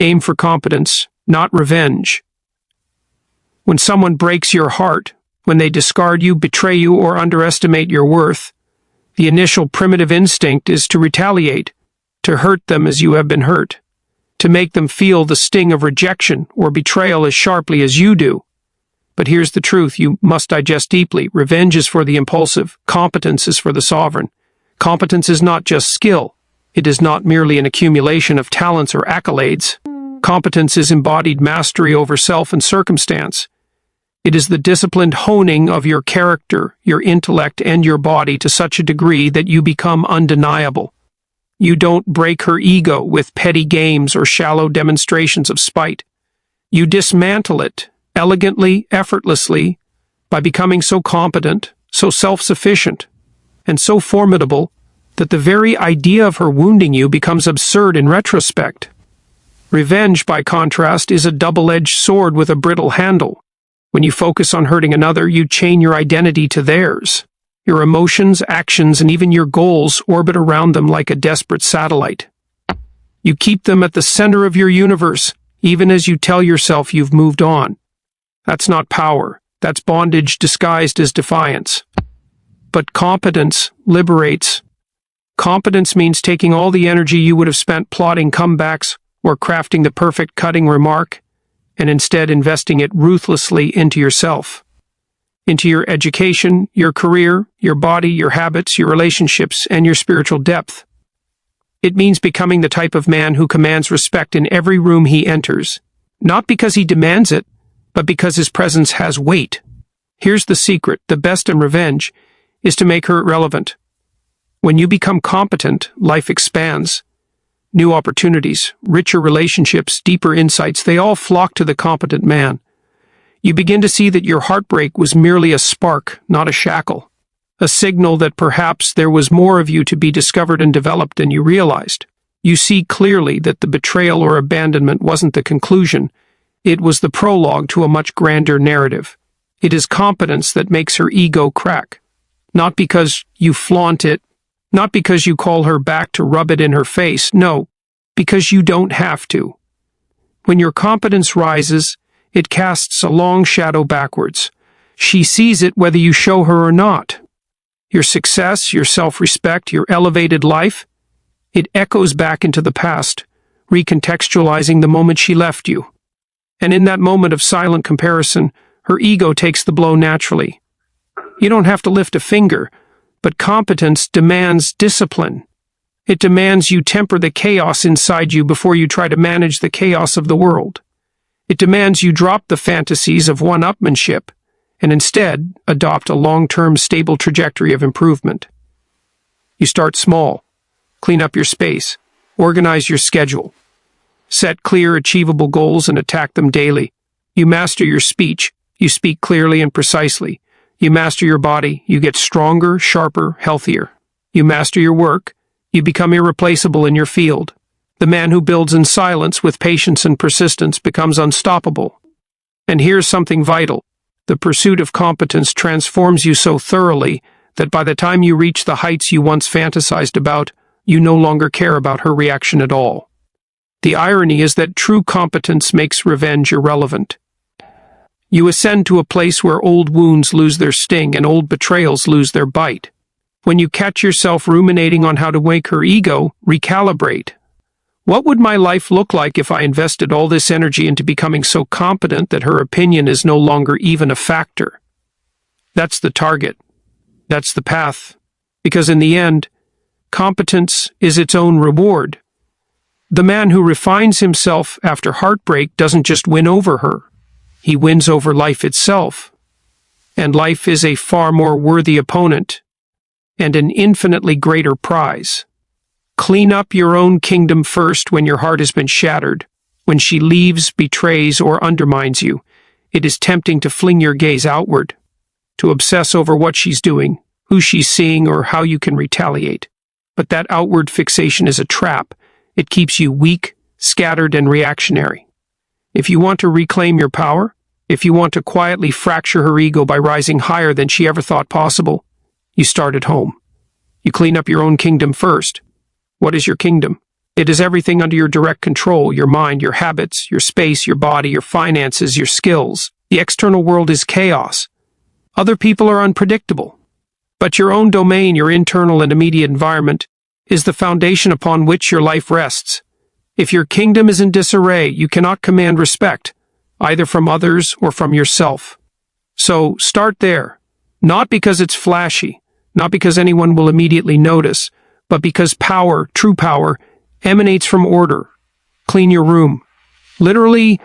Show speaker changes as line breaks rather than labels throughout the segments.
Aim for competence, not revenge. When someone breaks your heart, when they discard you, betray you, or underestimate your worth, the initial primitive instinct is to retaliate, to hurt them as you have been hurt, to make them feel the sting of rejection or betrayal as sharply as you do. But here's the truth you must digest deeply. Revenge is for the impulsive. Competence is for the sovereign. Competence is not just skill. It is not merely an accumulation of talents or accolades. Competence is embodied mastery over self and circumstance. It is the disciplined honing of your character, your intellect, and your body to such a degree that you become undeniable. You don't break her ego with petty games or shallow demonstrations of spite. You dismantle it, elegantly, effortlessly, by becoming so competent, so self-sufficient, and so formidable that the very idea of her wounding you becomes absurd in retrospect. Revenge, by contrast, is a double-edged sword with a brittle handle. When you focus on hurting another, you chain your identity to theirs. Your emotions, actions, and even your goals orbit around them like a desperate satellite. You keep them at the center of your universe, even as you tell yourself you've moved on. That's not power. That's bondage disguised as defiance. But competence liberates. Competence means taking all the energy you would have spent plotting comebacks or crafting the perfect cutting remark, and instead investing it ruthlessly into yourself, into your education, your career, your body, your habits, your relationships, and your spiritual depth. It means becoming the type of man who commands respect in every room he enters, not because he demands it, but because his presence has weight. Here's the secret: the best in revenge is to make her irrelevant. When you become competent, life expands. New opportunities, richer relationships, deeper insights, they all flock to the competent man. You begin to see that your heartbreak was merely a spark, not a shackle. A signal that perhaps there was more of you to be discovered and developed than you realized. You see clearly that the betrayal or abandonment wasn't the conclusion. It was the prologue to a much grander narrative. It is competence that makes her ego crack. Not because you flaunt it, not because you call her back to rub it in her face, no, because you don't have to. When your competence rises, it casts a long shadow backwards. She sees it whether you show her or not. Your success, your self-respect, your elevated life, it echoes back into the past, recontextualizing the moment she left you. And in that moment of silent comparison, her ego takes the blow naturally. You don't have to lift a finger, but competence demands discipline. It demands you temper the chaos inside you before you try to manage the chaos of the world. It demands you drop the fantasies of one-upmanship and instead adopt a long-term stable trajectory of improvement. You start small. Clean up your space. Organize your schedule. Set clear, achievable goals and attack them daily. You master your speech. You speak clearly and precisely. You master your body. You get stronger, sharper, healthier. You master your work. You become irreplaceable in your field. The man who builds in silence with patience and persistence becomes unstoppable. And here's something vital. The pursuit of competence transforms you so thoroughly that by the time you reach the heights you once fantasized about, you no longer care about her reaction at all. The irony is that true competence makes revenge irrelevant. You ascend to a place where old wounds lose their sting and old betrayals lose their bite. When you catch yourself ruminating on how to wake her ego, recalibrate. What would my life look like if I invested all this energy into becoming so competent that her opinion is no longer even a factor? That's the target. That's the path. Because in the end, competence is its own reward. The man who refines himself after heartbreak doesn't just win over her. He wins over life itself. And life is a far more worthy opponent and an infinitely greater prize. Clean up your own kingdom first when your heart has been shattered. When she leaves, betrays, or undermines you, it is tempting to fling your gaze outward, to obsess over what she's doing, who she's seeing, or how you can retaliate. But that outward fixation is a trap. It keeps you weak, scattered, and reactionary. If you want to reclaim your power, if you want to quietly fracture her ego by rising higher than she ever thought possible, you start at home. You clean up your own kingdom first. What is your kingdom? It is everything under your direct control: your mind, your habits, your space, your body, your finances, your skills. The external world is chaos. Other people are unpredictable. But your own domain, your internal and immediate environment, is the foundation upon which your life rests. If your kingdom is in disarray, you cannot command respect, either from others or from yourself. So start there, not because it's flashy, not because anyone will immediately notice, but because power, true power, emanates from order. Clean your room. Literally,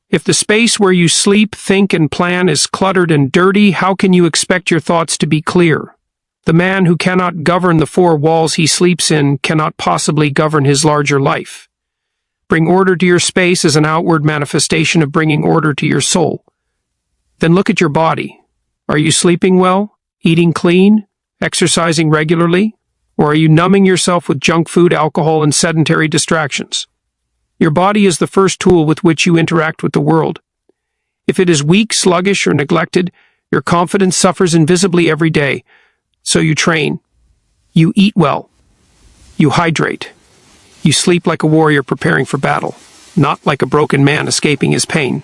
if the space where you sleep, think, and plan is cluttered and dirty, how can you expect your thoughts to be clear? The man who cannot govern the four walls he sleeps in cannot possibly govern his larger life. Bring order to your space as an outward manifestation of bringing order to your soul. Then look at your body. Are you sleeping well, eating clean, exercising regularly, or are you numbing yourself with junk food, alcohol, and sedentary distractions? Your body is the first tool with which you interact with the world. If it is weak, sluggish, or neglected, your confidence suffers invisibly every day. So you train. You eat well. You hydrate. You sleep like a warrior preparing for battle, not like a broken man escaping his pain.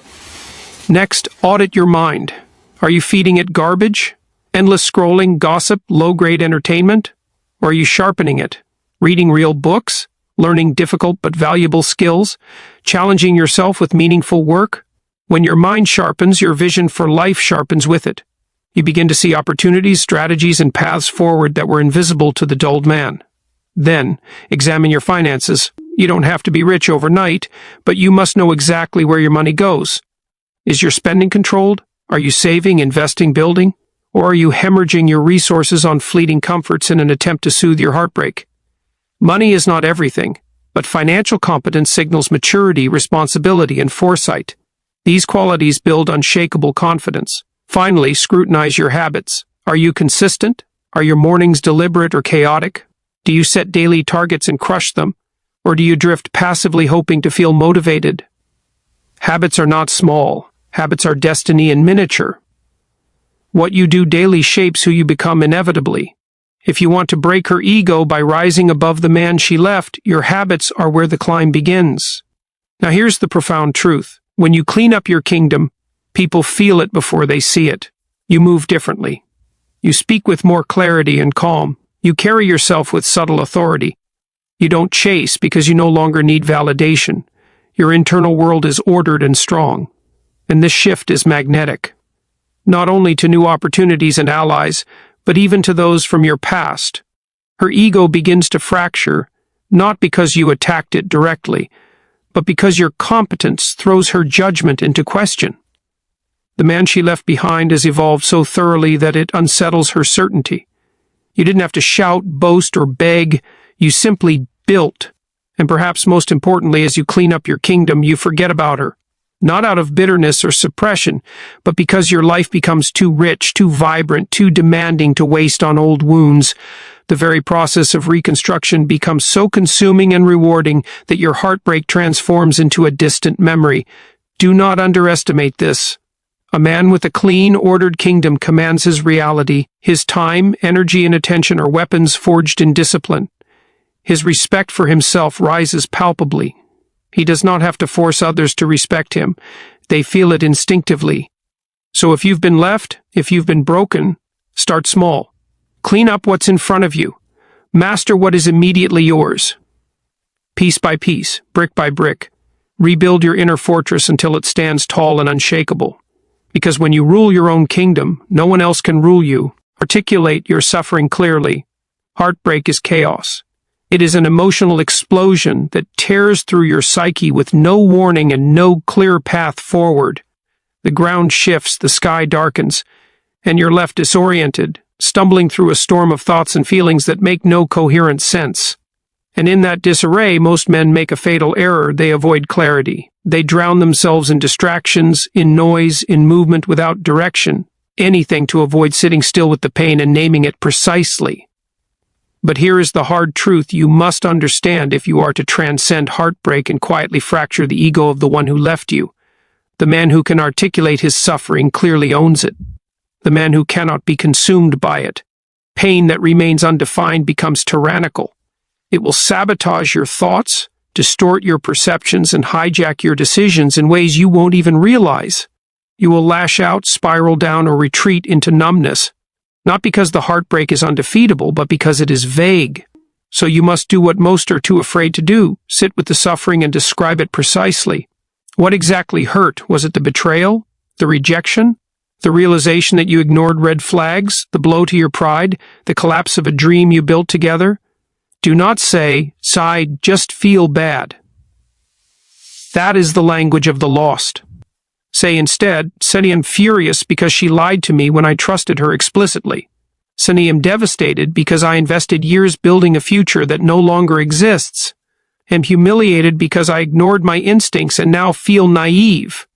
Next, audit your mind. Are you feeding it garbage, endless scrolling, gossip, low-grade entertainment? Or are you sharpening it, reading real books, learning difficult but valuable skills, challenging yourself with meaningful work? When your mind sharpens, your vision for life sharpens with it. You begin to see opportunities, strategies, and paths forward that were invisible to the dulled man. Then, examine your finances. You don't have to be rich overnight, but you must know exactly where your money goes. Is your spending controlled? Are you saving, investing, building? Or are you hemorrhaging your resources on fleeting comforts in an attempt to soothe your heartbreak? Money is not everything, but financial competence signals maturity, responsibility, and foresight. These qualities build unshakable confidence. Finally, scrutinize your habits. Are you consistent? Are your mornings deliberate or chaotic? Do you set daily targets and crush them? Or do you drift passively hoping to feel motivated? Habits are not small. Habits are destiny in miniature. What you do daily shapes who you become inevitably. If you want to break her ego by rising above the man she left, your habits are where the climb begins. Now here's the profound truth. When you clean up your kingdom, people feel it before they see it. You move differently. You speak with more clarity and calm. You carry yourself with subtle authority. You don't chase because you no longer need validation. Your internal world is ordered and strong. And this shift is magnetic. Not only to new opportunities and allies, but even to those from your past. Her ego begins to fracture, not because you attacked it directly, but because your competence throws her judgment into question. The man she left behind has evolved so thoroughly that it unsettles her certainty. You didn't have to shout, boast, or beg. You simply built. And perhaps most importantly, as you clean up your kingdom, you forget about her. Not out of bitterness or suppression, but because your life becomes too rich, too vibrant, too demanding to waste on old wounds. The very process of reconstruction becomes so consuming and rewarding that your heartbreak transforms into a distant memory. Do not underestimate this. A man with a clean, ordered kingdom commands his reality. His time, energy, and attention are weapons forged in discipline. His respect for himself rises palpably. He does not have to force others to respect him. They feel it instinctively. So if you've been left, if you've been broken, start small. Clean up what's in front of you. Master what is immediately yours. Piece by piece, brick by brick, rebuild your inner fortress until it stands tall and unshakable. Because when you rule your own kingdom, no one else can rule you. Articulate your suffering clearly. Heartbreak is chaos. It is an emotional explosion that tears through your psyche with no warning and no clear path forward. The ground shifts, the sky darkens, and you're left disoriented, stumbling through a storm of thoughts and feelings that make no coherent sense. And in that disarray, most men make a fatal error. They avoid clarity. They drown themselves in distractions, in noise, in movement without direction, anything to avoid sitting still with the pain and naming it precisely. But here is the hard truth you must understand if you are to transcend heartbreak and quietly fracture the ego of the one who left you. The man who can articulate his suffering clearly owns it. The man who cannot be consumed by it. Pain that remains undefined becomes tyrannical. It will sabotage your thoughts, distort your perceptions, and hijack your decisions in ways you won't even realize. You will lash out, spiral down, or retreat into numbness, not because the heartbreak is undefeatable, but because it is vague. So you must do what most are too afraid to do: sit with the suffering and describe it precisely. What exactly hurt? Was it the betrayal? The rejection? The realization that you ignored red flags? The blow to your pride? The collapse of a dream you built together? Do not say, sigh, just feel bad. That is the language of the lost. Say instead, Sunny, I'm furious because she lied to me when I trusted her explicitly. Sunny, I'm devastated because I invested years building a future that no longer exists. I'm humiliated because I ignored my instincts and now feel naive.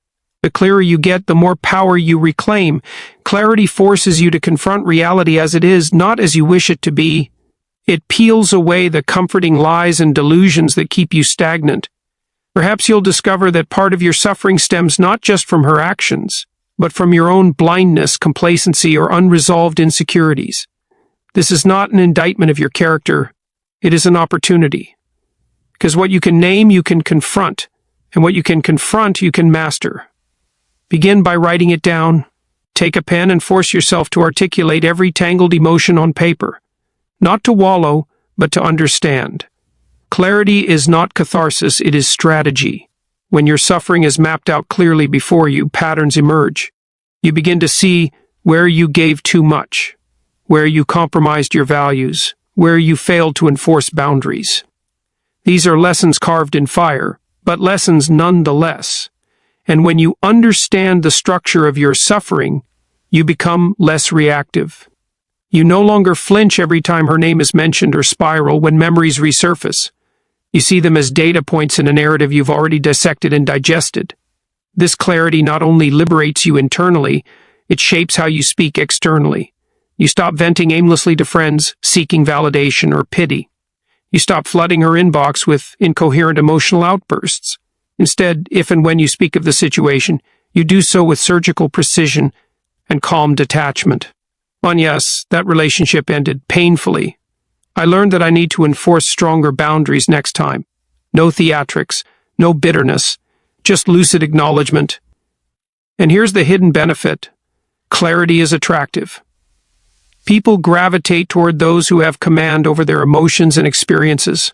The clearer you get, the more power you reclaim. Clarity forces you to confront reality as it is, not as you wish it to be. It peels away the comforting lies and delusions that keep you stagnant. Perhaps you'll discover that part of your suffering stems not just from her actions, but from your own blindness, complacency, or unresolved insecurities. This is not an indictment of your character. It is an opportunity. Because what you can name, you can confront, and what you can confront, you can master. Begin by writing it down. Take a pen and force yourself to articulate every tangled emotion on paper. Not to wallow, but to understand. Clarity is not catharsis, it is strategy. When your suffering is mapped out clearly before you, patterns emerge. You begin to see where you gave too much, where you compromised your values, where you failed to enforce boundaries. These are lessons carved in fire, but lessons nonetheless. And when you understand the structure of your suffering, you become less reactive. You no longer flinch every time her name is mentioned or spiral when memories resurface. You see them as data points in a narrative you've already dissected and digested. This clarity not only liberates you internally, it shapes how you speak externally. You stop venting aimlessly to friends, seeking validation or pity. You stop flooding her inbox with incoherent emotional outbursts. Instead, if and when you speak of the situation, you do so with surgical precision and calm detachment. And yes, that relationship ended painfully. I learned that I need to enforce stronger boundaries next time. No theatrics, no bitterness, just lucid acknowledgement. And here's the hidden benefit. Clarity is attractive. People gravitate toward those who have command over their emotions and experiences.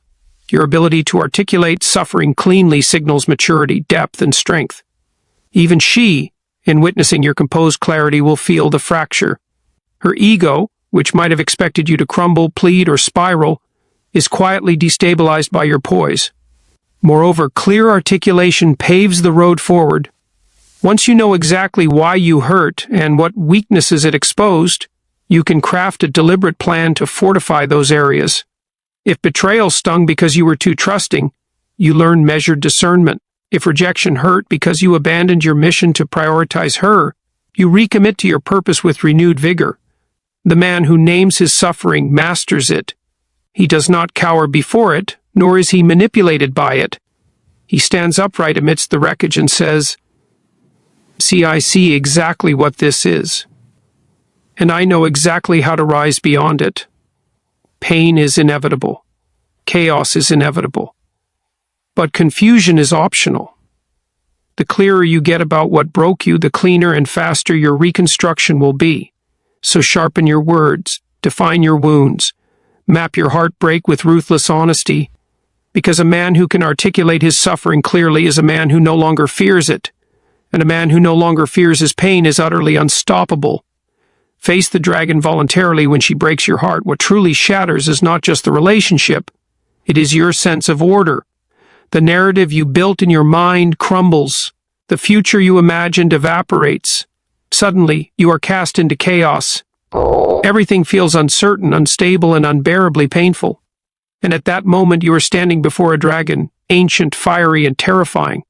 Your ability to articulate suffering cleanly signals maturity, depth, and strength. Even she, in witnessing your composed clarity, will feel the fracture. Her ego, which might have expected you to crumble, plead, or spiral, is quietly destabilized by your poise. Moreover, clear articulation paves the road forward. Once you know exactly why you hurt and what weaknesses it exposed, you can craft a deliberate plan to fortify those areas. If betrayal stung because you were too trusting, you learn measured discernment. If rejection hurt because you abandoned your mission to prioritize her, you recommit to your purpose with renewed vigor. The man who names his suffering masters it. He does not cower before it, nor is he manipulated by it. He stands upright amidst the wreckage and says, "See, I see exactly what this is. And I know exactly how to rise beyond it." Pain is inevitable. Chaos is inevitable. But confusion is optional. The clearer you get about what broke you, the cleaner and faster your reconstruction will be. So sharpen your words, define your wounds, map your heartbreak with ruthless honesty, because a man who can articulate his suffering clearly is a man who no longer fears it, and a man who no longer fears his pain is utterly unstoppable. Face the dragon voluntarily when she breaks your heart. What truly shatters is not just the relationship, it is your sense of order. The narrative you built in your mind crumbles. The future you imagined evaporates. Suddenly, you are cast into chaos. Everything feels uncertain, unstable, and unbearably painful. And at that moment, you are standing before a dragon, ancient, fiery, and terrifying.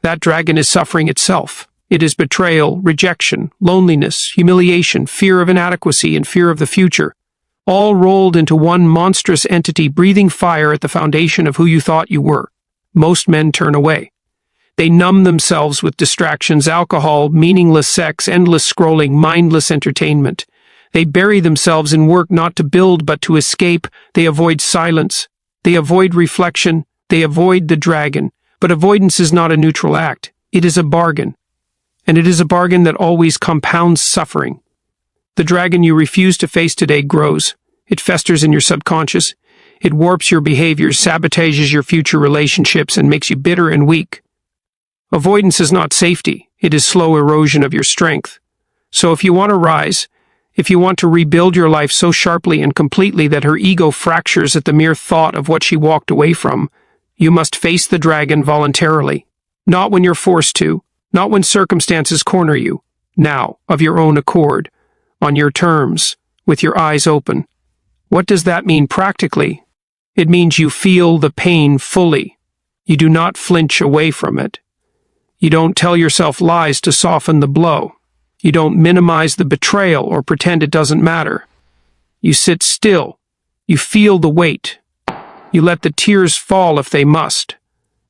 That dragon is suffering itself. It is betrayal, rejection, loneliness, humiliation, fear of inadequacy, and fear of the future, all rolled into one monstrous entity breathing fire at the foundation of who you thought you were. Most men turn away. They numb themselves with distractions, alcohol, meaningless sex, endless scrolling, mindless entertainment. They bury themselves in work not to build but to escape. They avoid silence. They avoid reflection. They avoid the dragon, but avoidance is not a neutral act. It is a bargain. And it is a bargain that always compounds suffering. The dragon you refuse to face today grows. It festers in your subconscious. It warps your behaviors, sabotages your future relationships, and makes you bitter and weak. Avoidance is not safety. It is slow erosion of your strength. So if you want to rise, if you want to rebuild your life so sharply and completely that her ego fractures at the mere thought of what she walked away from, you must face the dragon voluntarily. Not when you're forced to, not when circumstances corner you. Now, of your own accord, on your terms, with your eyes open. What does that mean practically? It means you feel the pain fully. You do not flinch away from it. You don't tell yourself lies to soften the blow. You don't minimize the betrayal or pretend it doesn't matter. You sit still. You feel the weight. You let the tears fall if they must.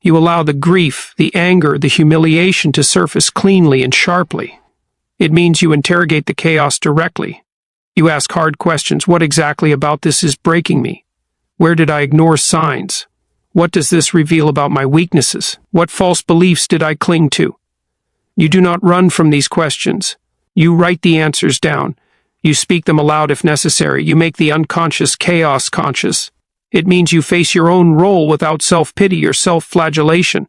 You allow the grief, the anger, the humiliation to surface cleanly and sharply. It means you interrogate the chaos directly. You ask hard questions. What exactly about this is breaking me? Where did I ignore signs? What does this reveal about my weaknesses? What false beliefs did I cling to? You do not run from these questions. You write the answers down. You speak them aloud if necessary. You make the unconscious chaos conscious. It means you face your own role without self-pity or self-flagellation.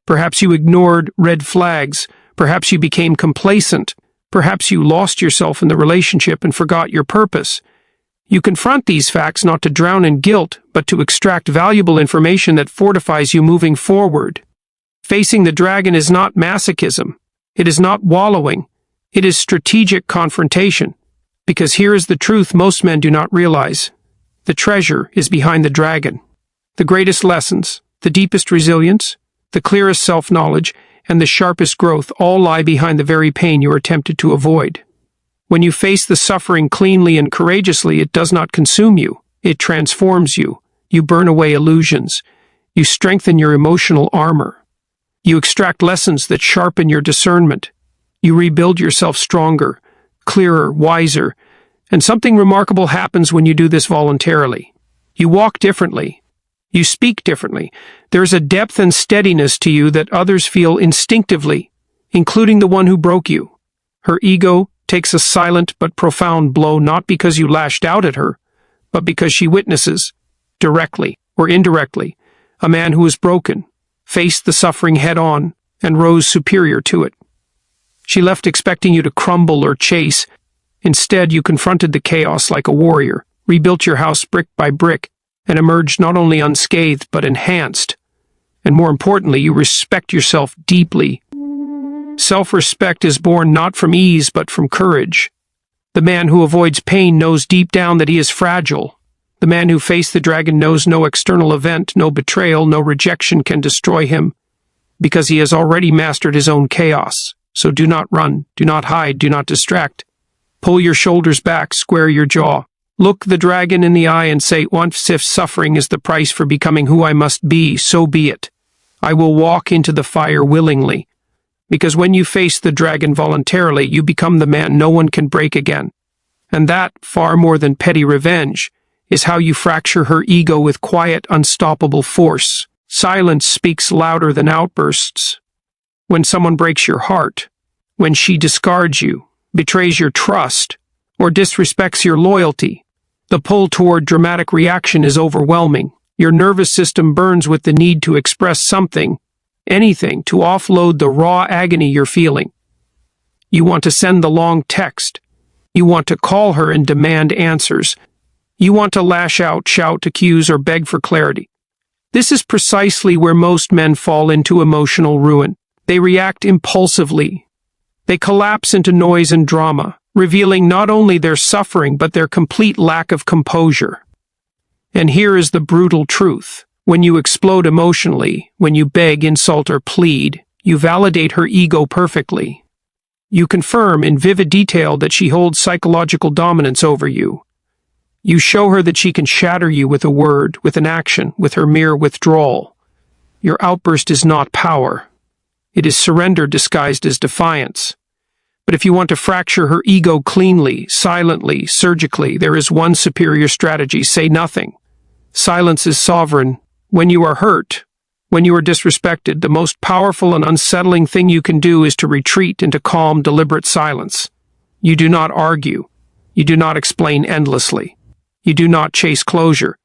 Perhaps you ignored red flags. Perhaps you became complacent. Perhaps you lost yourself in the relationship and forgot your purpose. You confront these facts not to drown in guilt, but to extract valuable information that fortifies you moving forward. Facing the dragon is not masochism. It is not wallowing. It is strategic confrontation. Because here is the truth most men do not realize. The treasure is behind the dragon. The greatest lessons, the deepest resilience, the clearest self-knowledge, and the sharpest growth all lie behind the very pain you are tempted to avoid. When you face the suffering cleanly and courageously, it does not consume you. It transforms you. You burn away illusions. You strengthen your emotional armor. You extract lessons that sharpen your discernment. You rebuild yourself stronger, clearer, wiser, and something remarkable happens when you do this voluntarily. You walk differently. You speak differently. There is a depth and steadiness to you that others feel instinctively, including the one who broke you. Her ego takes a silent but profound blow not because you lashed out at her, but because she witnesses, directly or indirectly, a man who is broken, faced the suffering head-on, and rose superior to it. She left expecting you to crumble or chase. Instead, you confronted the chaos like a warrior, rebuilt your house brick by brick, and emerged not only unscathed but enhanced. And more importantly, you respect yourself deeply. Self-respect is born not from ease but from courage. The man who avoids pain knows deep down that he is fragile. The man who faced the dragon knows no external event, no betrayal, no rejection can destroy him, because he has already mastered his own chaos. So do not run, do not hide, do not distract. Pull your shoulders back, square your jaw. Look the dragon in the eye and say, once if suffering is the price for becoming who I must be, so be it. I will walk into the fire willingly. Because when you face the dragon voluntarily, you become the man no one can break again. And that, far more than petty revenge, is how you fracture her ego with quiet, unstoppable force. Silence speaks louder than outbursts. When someone breaks your heart, when she discards you, betrays your trust, or disrespects your loyalty, the pull toward dramatic reaction is overwhelming. Your nervous system burns with the need to express something, anything, to offload the raw agony you're feeling. You want to send the long text. You want to call her and demand answers. You want to lash out, shout, accuse, or beg for clarity. This is precisely where most men fall into emotional ruin. They react impulsively. They collapse into noise and drama, revealing not only their suffering but their complete lack of composure. And here is the brutal truth. When you explode emotionally, when you beg, insult, or plead, you validate her ego perfectly. You confirm in vivid detail that she holds psychological dominance over you. You show her that she can shatter you with a word, with an action, with her mere withdrawal. Your outburst is not power. It is surrender disguised as defiance. But if you want to fracture her ego cleanly, silently, surgically, there is one superior strategy: say nothing. Silence is sovereign. When you are hurt, When you are disrespected, the most powerful and unsettling thing you can do is to retreat into calm, deliberate silence. You do not argue. You do not explain endlessly. You do not chase closure.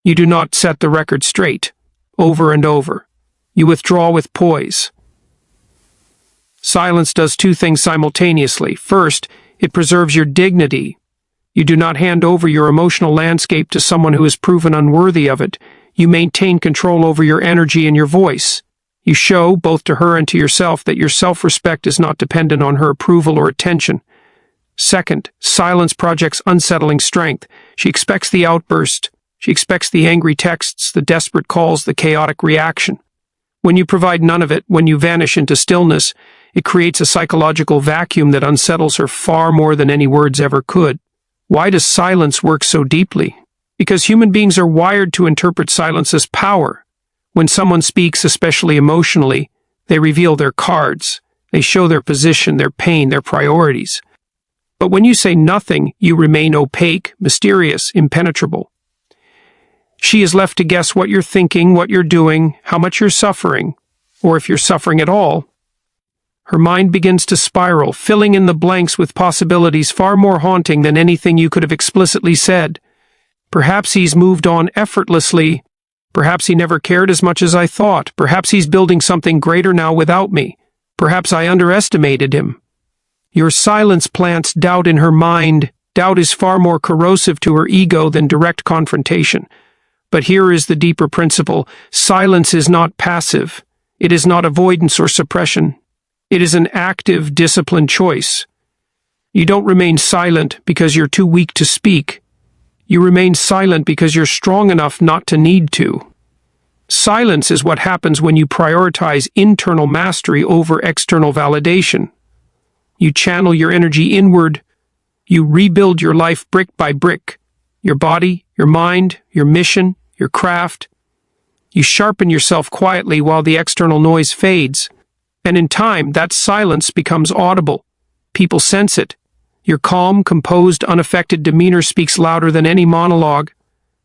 You do not set the record straight, over and over. You withdraw with poise. Silence does two things simultaneously. First, it preserves your dignity. You do not hand over your emotional landscape to someone who has proven unworthy of it. You maintain control over your energy and your voice. You show, both to her and to yourself, that your self-respect is not dependent on her approval or attention. Second, silence projects unsettling strength. She expects the outburst. She expects the angry texts, the desperate calls, the chaotic reaction. When you provide none of it, when you vanish into stillness, it creates a psychological vacuum that unsettles her far more than any words ever could. Why does silence work so deeply? Because human beings are wired to interpret silence as power. When someone speaks, especially emotionally, they reveal their cards. They show their position, their pain, their priorities. But when you say nothing, you remain opaque, mysterious, impenetrable. She is left to guess what you're thinking, what you're doing, how much you're suffering, or if you're suffering at all. Her mind begins to spiral, filling in the blanks with possibilities far more haunting than anything you could have explicitly said. Perhaps he's moved on effortlessly. Perhaps he never cared as much as I thought. Perhaps he's building something greater now without me. Perhaps I underestimated him. Your silence plants doubt in her mind. Doubt is far more corrosive to her ego than direct confrontation. But here is the deeper principle. Silence is not passive. It is not avoidance or suppression. It is an active, disciplined choice. You don't remain silent because you're too weak to speak. You remain silent because you're strong enough not to need to. Silence is what happens when you prioritize internal mastery over external validation. You channel your energy inward. You rebuild your life brick by brick. Your body, your mind, your mission, your craft. You sharpen yourself quietly while the external noise fades. And in time, that silence becomes audible. People sense it. Your calm, composed, unaffected demeanor speaks louder than any monologue.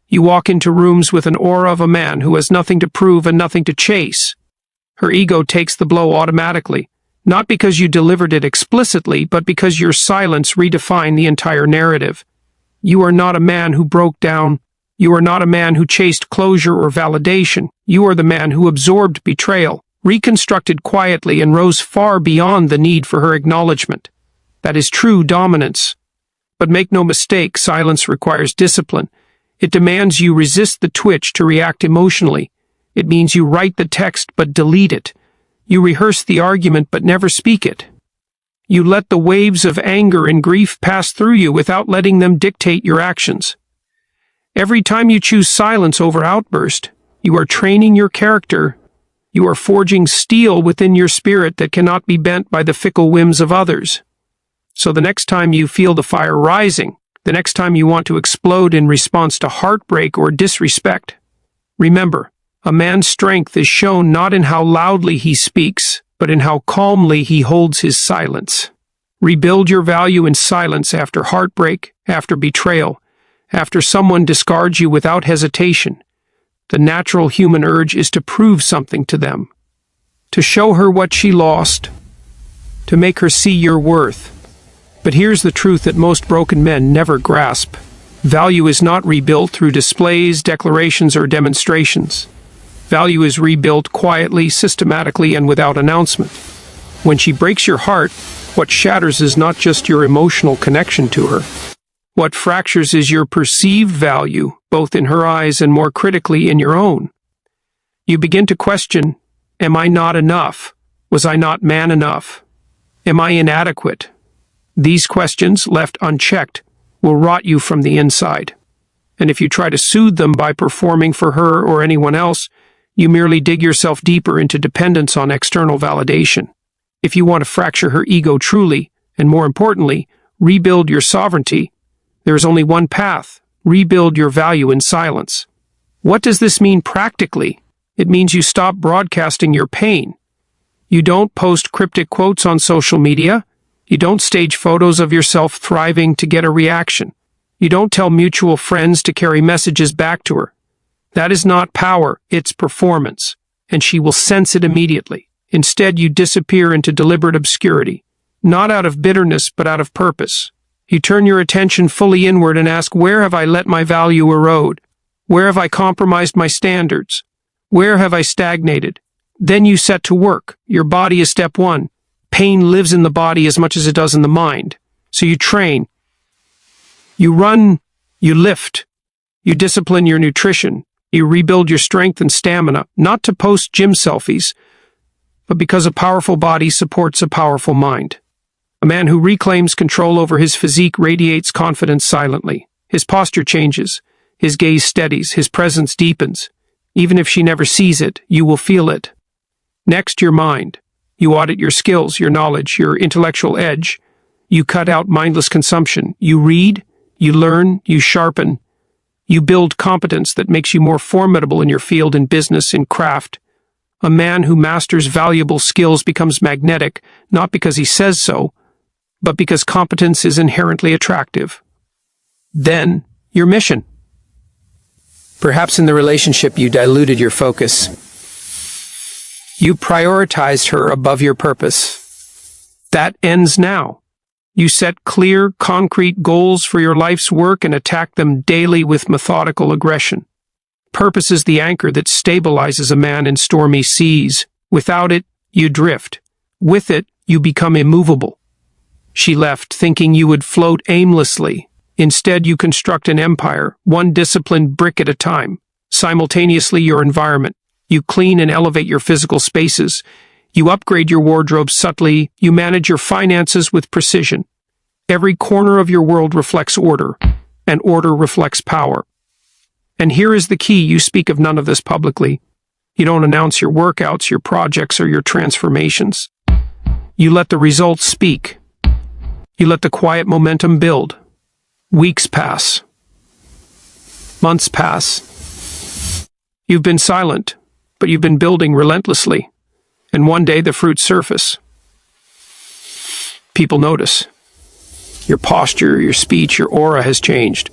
You walk into rooms with an aura of a man who has nothing to prove and nothing to chase. Her ego takes the blow automatically, not because you delivered it explicitly, but because your silence redefined the entire narrative. You are not a man who broke down. You are not a man who chased closure or validation. You are the man who absorbed betrayal, reconstructed quietly, and rose far beyond the need for her acknowledgement. That is true dominance. But make no mistake, silence requires discipline. It demands you resist the twitch to react emotionally. It means you write the text but delete it. You rehearse the argument but never speak it. You let the waves of anger and grief pass through you without letting them dictate your actions. Every time you choose silence over outburst, you are training your character. You are forging steel within your spirit that cannot be bent by the fickle whims of others. So the next time you feel the fire rising, the next time you want to explode in response to heartbreak or disrespect, remember, a man's strength is shown not in how loudly he speaks, but in how calmly he holds his silence. Rebuild your value in silence after heartbreak, after betrayal, after someone discards you without hesitation. The natural human urge is to prove something to them, to show her what she lost, to make her see your worth. But here's the truth that most broken men never grasp. Value is not rebuilt through displays, declarations, or demonstrations. Value is rebuilt quietly, systematically, and without announcement. When she breaks your heart, what shatters is not just your emotional connection to her. What fractures is your perceived value, both in her eyes and more critically in your own. You begin to question, am I not enough? Was I not man enough? Am I inadequate? These questions, left unchecked, will rot you from the inside. And if you try to soothe them by performing for her or anyone else, you merely dig yourself deeper into dependence on external validation. If you want to fracture her ego truly, and more importantly, rebuild your sovereignty, there is only one path: rebuild your value in silence. What does this mean practically? It means you stop broadcasting your pain. You don't post cryptic quotes on social media. You don't stage photos of yourself thriving to get a reaction. You don't tell mutual friends to carry messages back to her. That is not power, it's performance. and she will sense it immediately. Instead, you disappear into deliberate obscurity, not out of bitterness, but out of purpose. You turn your attention fully inward and ask, where have I let my value erode? Where have I compromised my standards? Where have I stagnated? Then you set to work. Your body is step one. Pain lives in the body as much as it does in the mind. So you train. You run, you lift, you discipline your nutrition, you rebuild your strength and stamina, not to post gym selfies, but because a powerful body supports a powerful mind. A man who reclaims control over his physique radiates confidence silently. His posture changes, his gaze steadies, his presence deepens. Even if she never sees it, you will feel it. Next, your mind. You audit your skills, your knowledge, your intellectual edge. You cut out mindless consumption. You read, you learn, you sharpen. You build competence that makes you more formidable in your field, in business, in craft. A man who masters valuable skills becomes magnetic, not because he says so, but because competence is inherently attractive. Then, your mission. Perhaps in the relationship you diluted your focus. You prioritized her above your purpose. That ends now. You set clear, concrete goals for your life's work and attack them daily with methodical aggression. Purpose is the anchor that stabilizes a man in stormy seas. Without it, you drift. With it, you become immovable. She left, thinking you would float aimlessly. Instead, you construct an empire, one disciplined brick at a time. Simultaneously, your environment. You clean and elevate your physical spaces. You upgrade your wardrobe subtly. You manage your finances with precision. Every corner of your world reflects order, and order reflects power. And here is the key: you speak of none of this publicly. You don't announce your workouts, your projects, or your transformations. You let the results speak. You let the quiet momentum build. Weeks pass. Months pass. You've been silent, but you've been building relentlessly. And one day the fruits surface. People notice. Your posture, your speech, your aura has changed.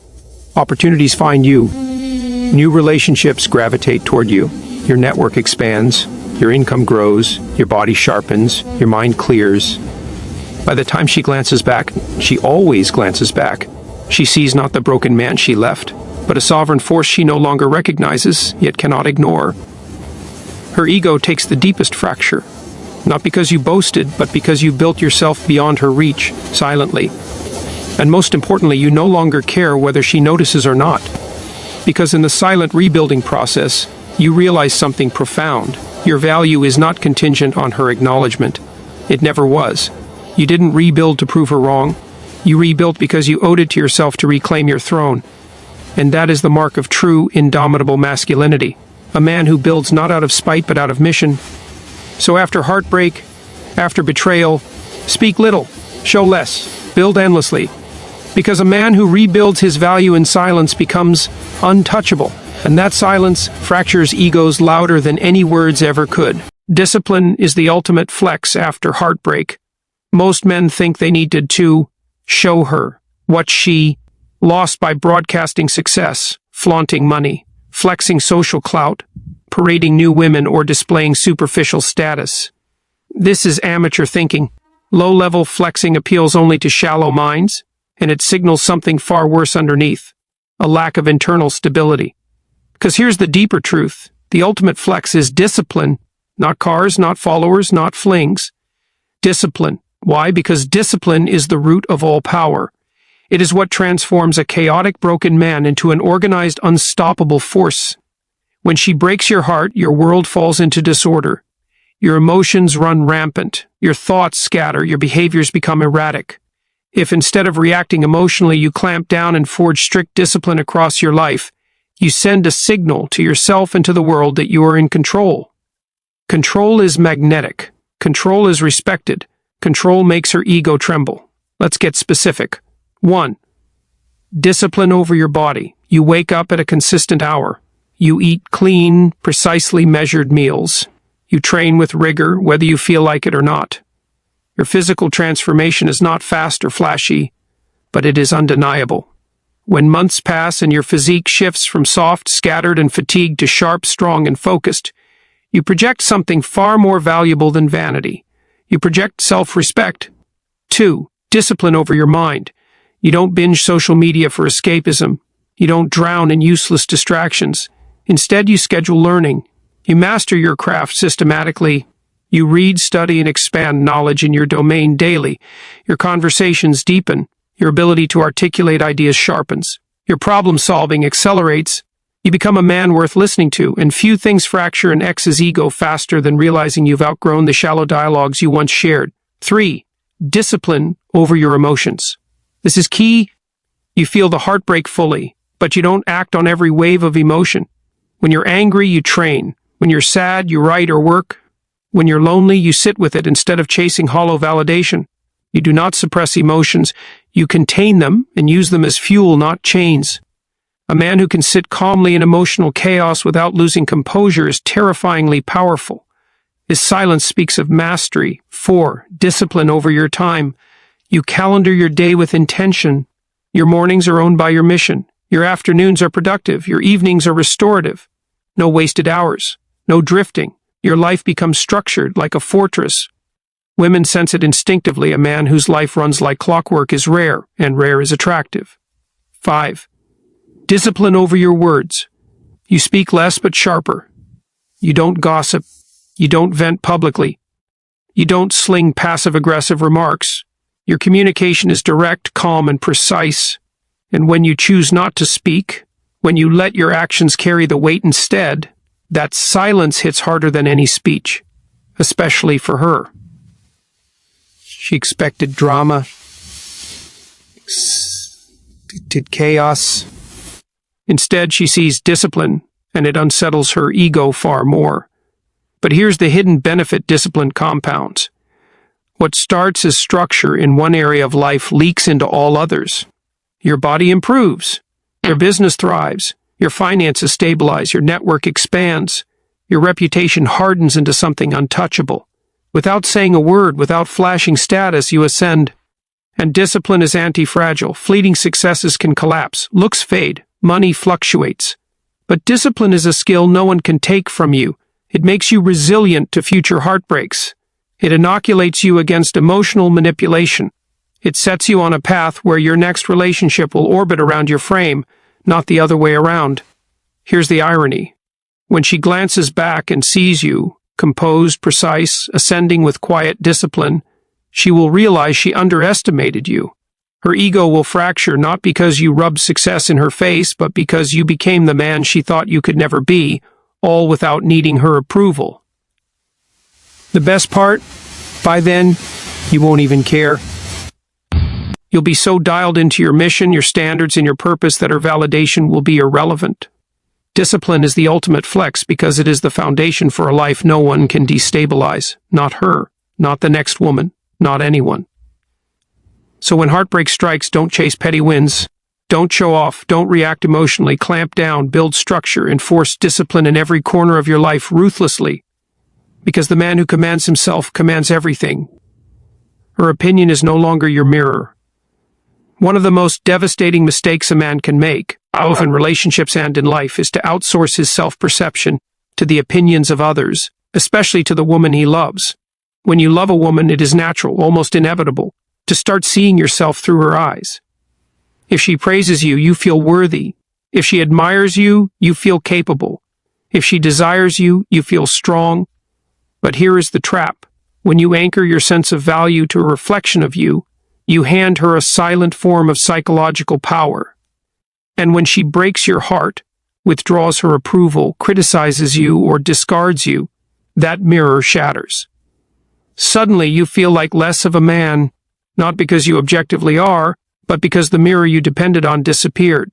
Opportunities find you. New relationships gravitate toward you. Your network expands. Your income grows. Your body sharpens. Your mind clears. By the time she glances back, she always glances back. She sees not the broken man she left, but a sovereign force she no longer recognizes, yet cannot ignore. Her ego takes the deepest fracture, not because you boasted, but because you built yourself beyond her reach, silently. And most importantly, you no longer care whether she notices or not, because in the silent rebuilding process, you realize something profound. Your value is not contingent on her acknowledgement. It never was. You didn't rebuild to prove her wrong. You rebuilt because you owed it to yourself to reclaim your throne. And that is the mark of true, indomitable masculinity. A man who builds not out of spite, but out of mission. So after heartbreak, after betrayal, speak little, show less, build endlessly. Because a man who rebuilds his value in silence becomes untouchable. And that silence fractures egos louder than any words ever could. Discipline is the ultimate flex after heartbreak. Most men think they needed to show her what she lost by broadcasting success, flaunting money, flexing social clout, parading new women, or displaying superficial status. This is amateur thinking. Low-level flexing appeals only to shallow minds, and it signals something far worse underneath, a lack of internal stability. Because here's the deeper truth. The ultimate flex is discipline, not cars, not followers, not flings. Discipline. Why? Because discipline is the root of all power. It is what transforms a chaotic, broken man into an organized, unstoppable force. When she breaks your heart, your world falls into disorder. Your emotions run rampant. Your thoughts scatter. Your behaviors become erratic. If instead of reacting emotionally, you clamp down and forge strict discipline across your life, you send a signal to yourself and to the world that you are in control. Control is magnetic. Control is respected. Control makes her ego tremble. Let's get specific. 1. Discipline over your body. You wake up at a consistent hour. You eat clean, precisely measured meals. You train with rigor, whether you feel like it or not. Your physical transformation is not fast or flashy, but it is undeniable. When months pass and your physique shifts from soft, scattered, and fatigued to sharp, strong, and focused, You project something far more valuable than vanity. You project self-respect. 2. Discipline over your mind. You don't binge social media for escapism. You don't drown in useless distractions. Instead, you schedule learning. You master your craft systematically. You read, study, and expand knowledge in your domain daily. Your conversations deepen. Your ability to articulate ideas sharpens. Your problem-solving accelerates. You become a man worth listening to, and few things fracture an ex's ego faster than realizing you've outgrown the shallow dialogues you once shared. 3. Discipline over your emotions. This is key. You feel the heartbreak fully, but you don't act on every wave of emotion. When you're angry, you train. When you're sad, you write or work. When you're lonely, you sit with it instead of chasing hollow validation. You do not suppress emotions. You contain them and use them as fuel, not chains. A man who can sit calmly in emotional chaos without losing composure is terrifyingly powerful. His silence speaks of mastery. 4. Discipline over your time. You calendar your day with intention. Your mornings are owned by your mission. Your afternoons are productive. Your evenings are restorative. No wasted hours. No drifting. Your life becomes structured like a fortress. Women sense it instinctively. A man whose life runs like clockwork is rare, and rare is attractive. 5. Discipline over your words. You speak less but sharper. You don't gossip. You don't vent publicly. You don't sling passive-aggressive remarks. Your communication is direct, calm, and precise. And when you choose not to speak, when you let your actions carry the weight instead, that silence hits harder than any speech, especially for her. She expected drama, expected chaos. Instead, she sees discipline, and it unsettles her ego far more. But here's the hidden benefit discipline compounds. What starts as structure in one area of life leaks into all others. Your body improves. Your business thrives. Your finances stabilize. Your network expands. Your reputation hardens into something untouchable. Without saying a word, without flashing status, you ascend. And discipline is anti-fragile. Fleeting successes can collapse. Looks fade. Money fluctuates. But discipline is a skill no one can take from you. It makes you resilient to future heartbreaks. It inoculates you against emotional manipulation. It sets you on a path where your next relationship will orbit around your frame, not the other way around. Here's the irony. When she glances back and sees you, composed, precise, ascending with quiet discipline, she will realize she underestimated you. Her ego will fracture not because you rubbed success in her face, but because you became the man she thought you could never be, all without needing her approval. The best part? By then, you won't even care. You'll be so dialed into your mission, your standards, and your purpose that her validation will be irrelevant. Discipline is the ultimate flex because it is the foundation for a life no one can destabilize. Not her, not the next woman, not anyone. So when heartbreak strikes, don't chase petty wins. Don't show off, don't react emotionally, clamp down, build structure, enforce discipline in every corner of your life ruthlessly. Because the man who commands himself commands everything. Her opinion is no longer your mirror. One of the most devastating mistakes a man can make, both in relationships and in life, is to outsource his self-perception to the opinions of others, especially to the woman he loves. When you love a woman, it is natural, almost inevitable, to start seeing yourself through her eyes. If she praises you, you feel worthy. If she admires you, you feel capable. If she desires you, you feel strong. But here is the trap. When you anchor your sense of value to a reflection of you, you hand her a silent form of psychological power. And when she breaks your heart, withdraws her approval, criticizes you, or discards you, that mirror shatters. Suddenly you feel like less of a man, not because you objectively are, but because the mirror you depended on disappeared.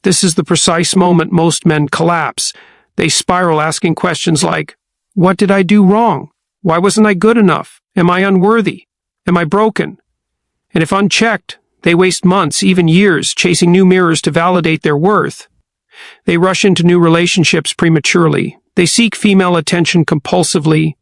This is the precise moment most men collapse. They spiral asking questions like, what did I do wrong? Why wasn't I good enough? Am I unworthy? Am I broken? And if unchecked, they waste months, even years, chasing new mirrors to validate their worth. They rush into new relationships prematurely. They seek female attention compulsively.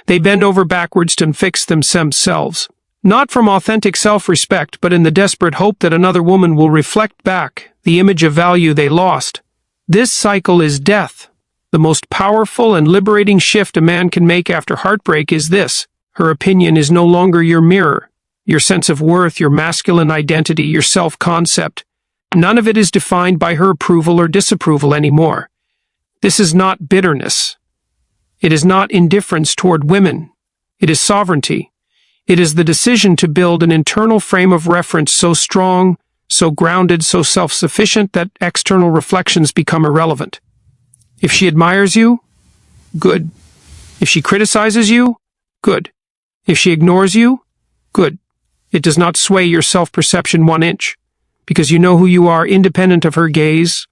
They bend over backwards to fix themselves, not from authentic self-respect, but in the desperate hope that another woman will reflect back the image of value they lost. This cycle is death. The most powerful and liberating shift a man can make after heartbreak is this: her opinion is no longer your mirror. Your sense of worth, your masculine identity, your self-concept, none of it is defined by her approval or disapproval anymore. This is not bitterness. It is not indifference toward women. It is sovereignty. It is the decision to build an internal frame of reference so strong, so grounded, so self-sufficient that external reflections become irrelevant. If she admires you, good. If she criticizes you, good. If she ignores you, good. It does not sway your self-perception 1 inch, because you know who you are independent of her gaze.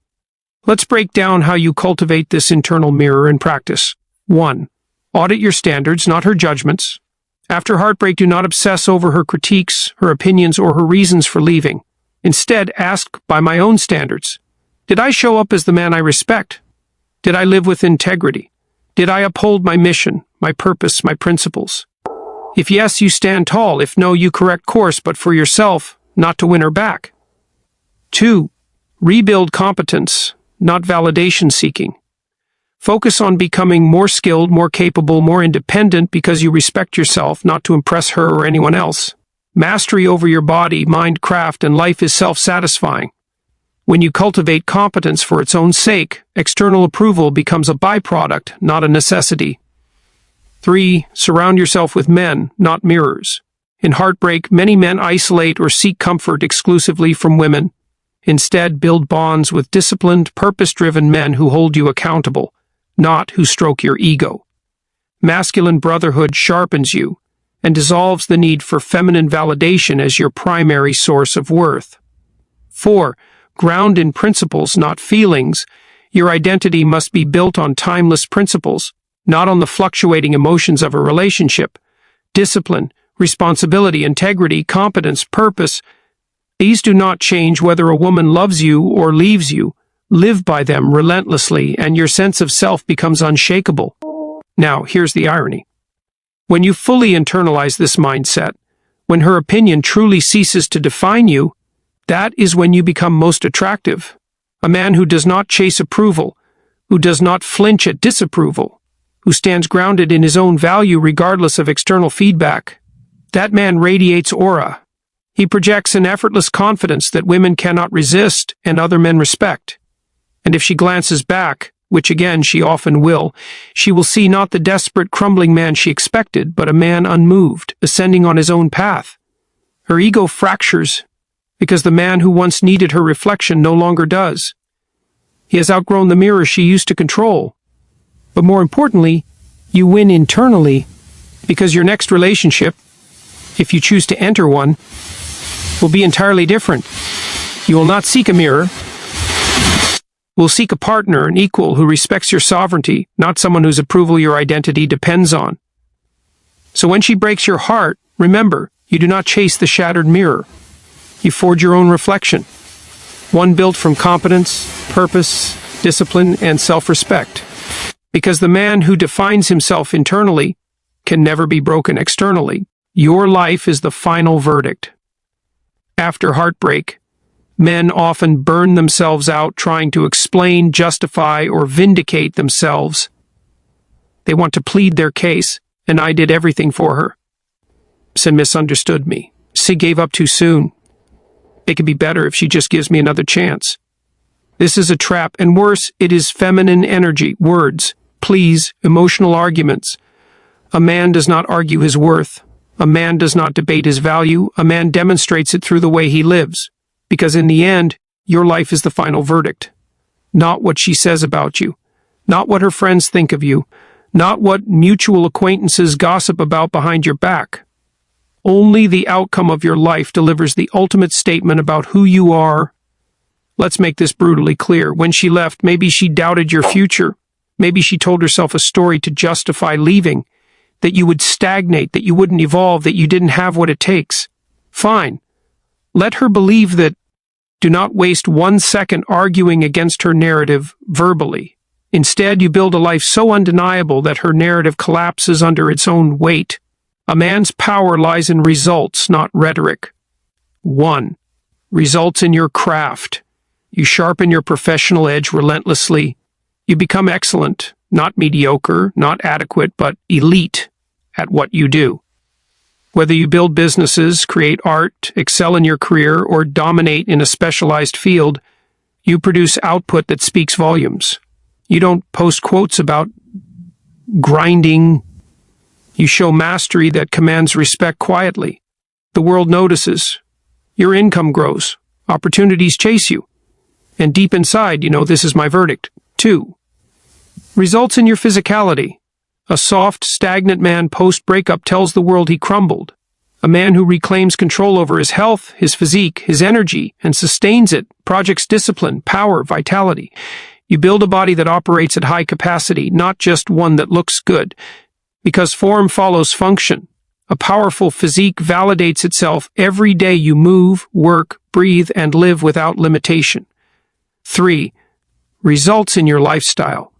Let's break down how you cultivate this internal mirror in practice. 1. Audit your standards, not her judgments. After heartbreak, do not obsess over her critiques, her opinions, or her reasons for leaving. Instead, ask, by my own standards, did I show up as the man I respect? Did I live with integrity? Did I uphold my mission, my purpose, my principles? If yes, you stand tall. If no, you correct course, but for yourself, not to win her back. 2. Rebuild competence, not validation seeking. Focus on becoming more skilled, more capable, more independent because you respect yourself, not to impress her or anyone else. Mastery over your body, mind, craft, and life is self-satisfying. When you cultivate competence for its own sake, external approval becomes a byproduct, not a necessity. 3. Surround yourself with men, not mirrors. In heartbreak, many men isolate or seek comfort exclusively from women. Instead, build bonds with disciplined, purpose-driven men who hold you accountable, not who stroke your ego. Masculine brotherhood sharpens you and dissolves the need for feminine validation as your primary source of worth. 4. Ground in principles, not feelings. Your identity must be built on timeless principles, not on the fluctuating emotions of a relationship. Discipline, responsibility, integrity, competence, purpose. These do not change whether a woman loves you or leaves you. Live by them relentlessly, and your sense of self becomes unshakable. Now, here's the irony. When you fully internalize this mindset, when her opinion truly ceases to define you, that is when you become most attractive. A man who does not chase approval, who does not flinch at disapproval, who stands grounded in his own value regardless of external feedback. That man radiates aura. He projects an effortless confidence that women cannot resist and other men respect. And if she glances back, which again she often will, she will see not the desperate, crumbling man she expected, but a man unmoved, ascending on his own path. Her ego fractures because the man who once needed her reflection no longer does. He has outgrown the mirror she used to control. But more importantly, you win internally because your next relationship, if you choose to enter one, will be entirely different. You will not seek a mirror. Will seek a partner, an equal who respects your sovereignty, not someone whose approval your identity depends on. So when she breaks your heart, remember, you do not chase the shattered mirror. You forge your own reflection, one built from competence, purpose, discipline, and self-respect. Because the man who defines himself internally can never be broken externally. Your life is the final verdict. After heartbreak, men often burn themselves out trying to explain, justify, or vindicate themselves. They want to plead their case, and I did everything for her. She misunderstood me. She gave up too soon. It could be better if she just gives me another chance. This is a trap, and worse, it is feminine energy, words, pleas, emotional arguments. A man does not argue his worth. A man does not debate his value. A man demonstrates it through the way he lives. Because in the end, your life is the final verdict. Not what she says about you. Not what her friends think of you. Not what mutual acquaintances gossip about behind your back. Only the outcome of your life delivers the ultimate statement about who you are. Let's make this brutally clear. When she left, maybe she doubted your future. Maybe she told herself a story to justify leaving, that you would stagnate, that you wouldn't evolve, that you didn't have what it takes. Fine. Let her believe that. Do not waste 1 second arguing against her narrative verbally. Instead, you build a life so undeniable that her narrative collapses under its own weight. A man's power lies in results, not rhetoric. 1. Results in your craft. You sharpen your professional edge relentlessly. You become excellent, not mediocre, not adequate, but elite at what you do. Whether you build businesses, create art, excel in your career, or dominate in a specialized field, you produce output that speaks volumes. You don't post quotes about grinding. You show mastery that commands respect quietly. The world notices. Your income grows. Opportunities chase you. And deep inside, you know this is my verdict. 2. Results in your physicality. A soft, stagnant man post-breakup tells the world he crumbled. A man who reclaims control over his health, his physique, his energy, and sustains it, projects discipline, power, vitality. You build a body that operates at high capacity, not just one that looks good. Because form follows function. A powerful physique validates itself every day you move, work, breathe, and live without limitation. 3. Results in your lifestyle.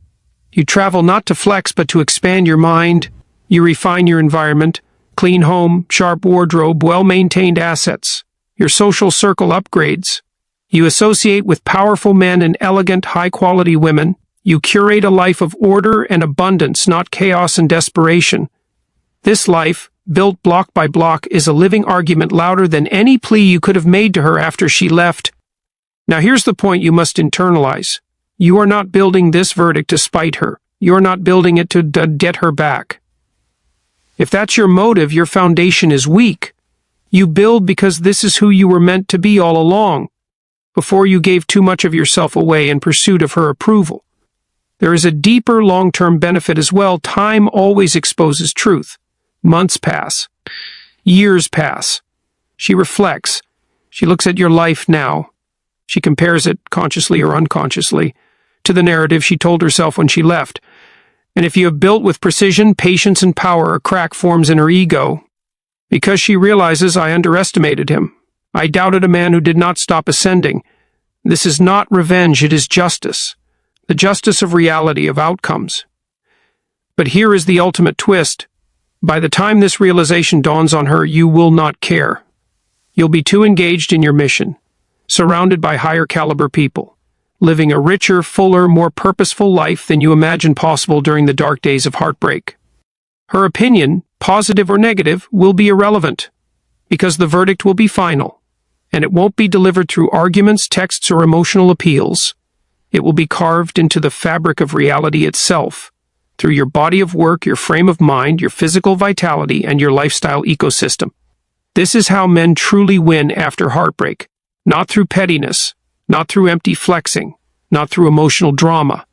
You travel not to flex, but to expand your mind. You refine your environment. Clean home, sharp wardrobe, well-maintained assets. Your social circle upgrades. You associate with powerful men and elegant, high-quality women. You curate a life of order and abundance, not chaos and desperation. This life, built block by block, is a living argument louder than any plea you could have made to her after she left. Now here's the point you must internalize. You are not building this verdict to spite her. You are not building it to get her back. If that's your motive, your foundation is weak. You build because this is who you were meant to be all along, before you gave too much of yourself away in pursuit of her approval. There is a deeper long-term benefit as well. Time always exposes truth. Months pass. Years pass. She reflects. She looks at your life now. She compares it, consciously or unconsciously, to the narrative she told herself when she left. And if you have built with precision, patience, and power, a crack forms in her ego. Because she realizes, I underestimated him. I doubted a man who did not stop ascending. This is not revenge, it is justice. The justice of reality, of outcomes. But here is the ultimate twist. By the time this realization dawns on her, you will not care. You'll be too engaged in your mission, surrounded by higher caliber people, living a richer, fuller, more purposeful life than you imagined possible during the dark days of heartbreak. Her opinion, positive or negative, will be irrelevant, because the verdict will be final, and it won't be delivered through arguments, texts, or emotional appeals. It will be carved into the fabric of reality itself, through your body of work, your frame of mind, your physical vitality, and your lifestyle ecosystem. This is how men truly win after heartbreak, not through pettiness, not through empty flexing, not through emotional drama,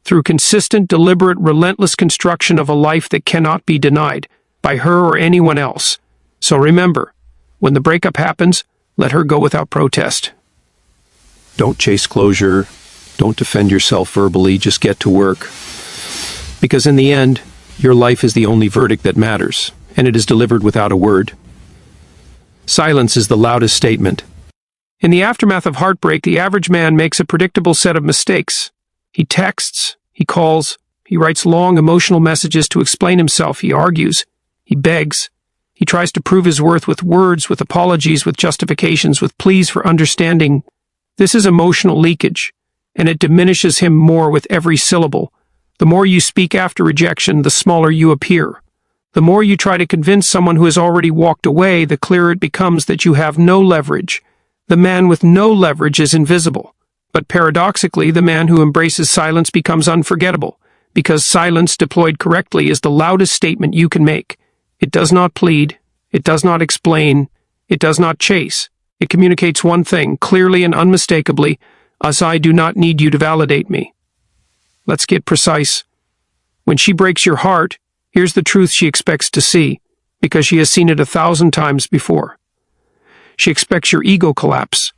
through consistent, deliberate, relentless construction of a life that cannot be denied by her or anyone else. So remember, when the breakup happens, let her go without protest. Don't chase closure. Don't defend yourself verbally. Just get to work. Because in the end, your life is the only verdict that matters, and it is delivered without a word. Silence is the loudest statement. In the aftermath of heartbreak, the average man makes a predictable set of mistakes. He texts, he calls, he writes long emotional messages to explain himself, he argues, he begs, he tries to prove his worth with words, with apologies, with justifications, with pleas for understanding. This is emotional leakage, and it diminishes him more with every syllable. The more you speak after rejection, the smaller you appear. The more you try to convince someone who has already walked away, the clearer it becomes that you have no leverage. The man with no leverage is invisible. But paradoxically, the man who embraces silence becomes unforgettable, because silence deployed correctly is the loudest statement you can make. It does not plead, it does not explain, it does not chase. It communicates one thing, clearly and unmistakably, as I do not need you to validate me. Let's get precise. When she breaks your heart, here's the truth she expects to see, because she has seen it 1,000 times before. She expects your ego collapse.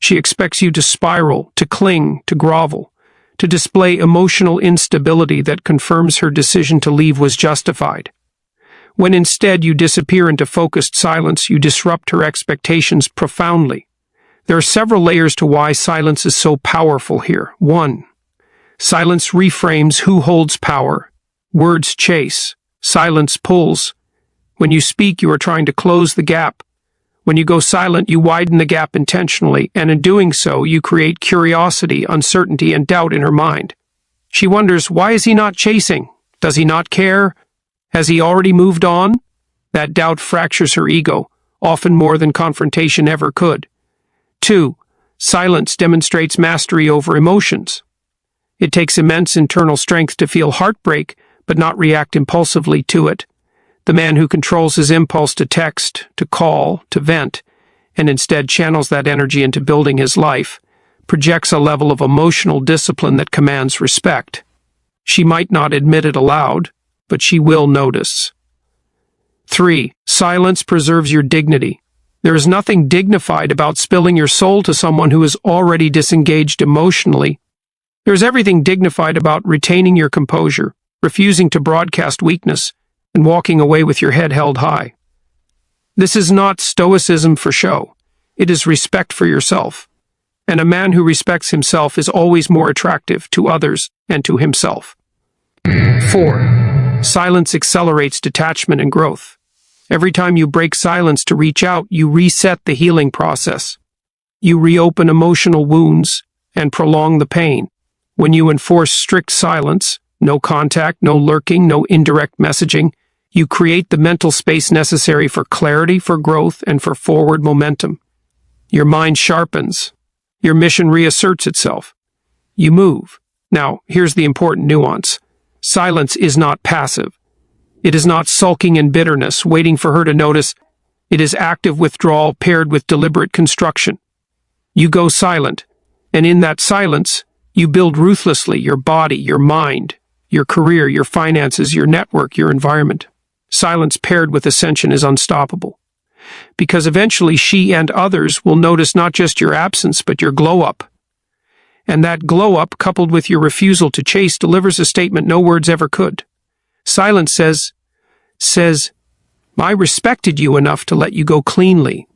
She expects you to spiral, to cling, to grovel, to display emotional instability that confirms her decision to leave was justified. When instead you disappear into focused silence, you disrupt her expectations profoundly. There are several layers to why silence is so powerful here. 1. Silence reframes who holds power. Words chase. Silence pulls. When you speak, you are trying to close the gap. When you go silent, you widen the gap intentionally, and in doing so, you create curiosity, uncertainty, and doubt in her mind. She wonders, why is he not chasing? Does he not care? Has he already moved on? That doubt fractures her ego, often more than confrontation ever could. 2. Silence demonstrates mastery over emotions. It takes immense internal strength to feel heartbreak, but not react impulsively to it. The man who controls his impulse to text, to call, to vent, and instead channels that energy into building his life, projects a level of emotional discipline that commands respect. She might not admit it aloud, but she will notice. 3. Silence preserves your dignity. There is nothing dignified about spilling your soul to someone who is already disengaged emotionally. There is everything dignified about retaining your composure, refusing to broadcast weakness, and walking away with your head held high. This is not stoicism for show. It is respect for yourself. And a man who respects himself is always more attractive to others and to himself. 4. Silence accelerates detachment and growth. Every time you break silence to reach out, you reset the healing process. You reopen emotional wounds and prolong the pain. When you enforce strict silence, no contact, no lurking, no indirect messaging, you create the mental space necessary for clarity, for growth, and for forward momentum. Your mind sharpens. Your mission reasserts itself. You move. Now, here's the important nuance. Silence is not passive. It is not sulking in bitterness, waiting for her to notice. It is active withdrawal paired with deliberate construction. You go silent, and in that silence, you build ruthlessly your body, your mind, your career, your finances, your network, your environment. Silence paired with ascension is unstoppable. Because eventually she and others will notice not just your absence, but your glow-up. And that glow-up, coupled with your refusal to chase, delivers a statement no words ever could. Silence says, I respected you enough to let you go cleanly.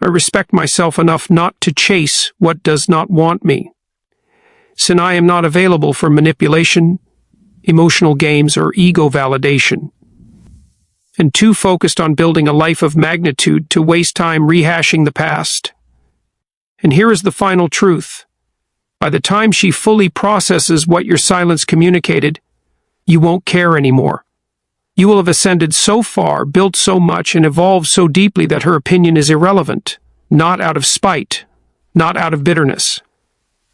I respect myself enough not to chase what does not want me. Since I am not available for manipulation, emotional games, or ego validation, and too focused on building a life of magnitude to waste time rehashing the past. And here is the final truth. By the time she fully processes what your silence communicated, you won't care anymore. You will have ascended so far, built so much, and evolved so deeply that her opinion is irrelevant, not out of spite, not out of bitterness,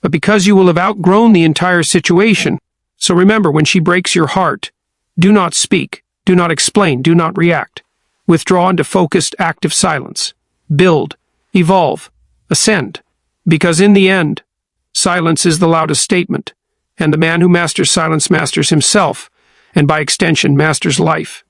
but because you will have outgrown the entire situation. So remember, when she breaks your heart, do not speak, do not explain, do not react. Withdraw into focused, active silence. Build, evolve, ascend. Because in the end, silence is the loudest statement, and the man who masters silence masters himself, and by extension masters life.